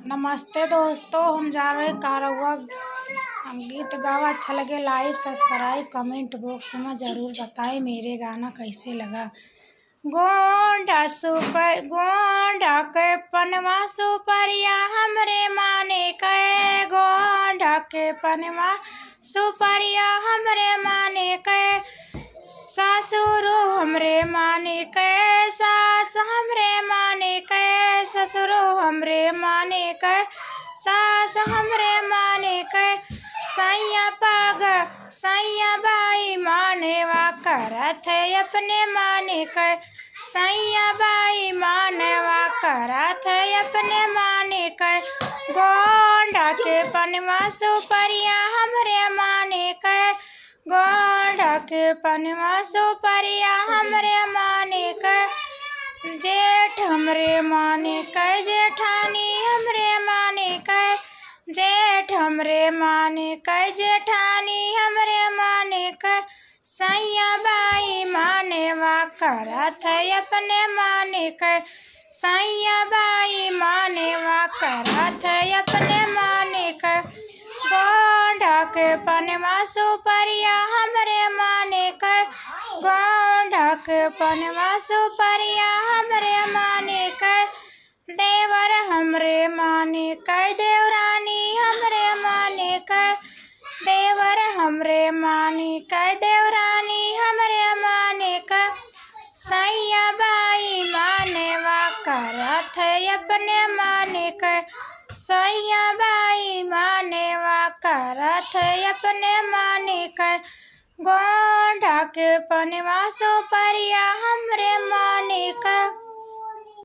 नमस्ते दोस्तों, हम जा रहे कारवा गीत गावा। अच्छा लगे लाइक सब्सक्राइब कमेंट बॉक्स में ज़रूर बताएं मेरे गाना कैसे लगा। गोंडा के पनवा सुपरिया हमरे माने के, गोंडा के पनवा सुपरिया हमरे माने के, सासुरो हमरे माने के, सास हमरे माने के, ससुरो हमरे माने के, सास हमरे माने के, सैया पाग सैया बाई माने वा करत है अपने माने के, सैया बाई माने वा करत है अपने माने के, गोंडा के पनवा सुपरिया हमरे माने के, गोंडा के पनवा सुपरिया हमरे माने के, जेठ हमरे माने के, जेठानी हमरे माने के, जेठ हमरे माने के, जेठानी हमरे माने के, सैया बाई माने वा करत है अपने माने के, सैया बाई माने वा करत है अपने माने के, गोंडा के पनवा सुपरिया हमरे माने के, गोंडा के पनवा सुपरिया हमरे माने के, देवर हमरे माने के, देवरानी हमरे माने के, देवर हमरे माने के, देवरानी हमरे माने के, सैया बाई माने वा करत है अपने माने के, सैया बाई माने वा करत है अपने माने के, गोंडा के पनवा सुपरिया हमरे माने के।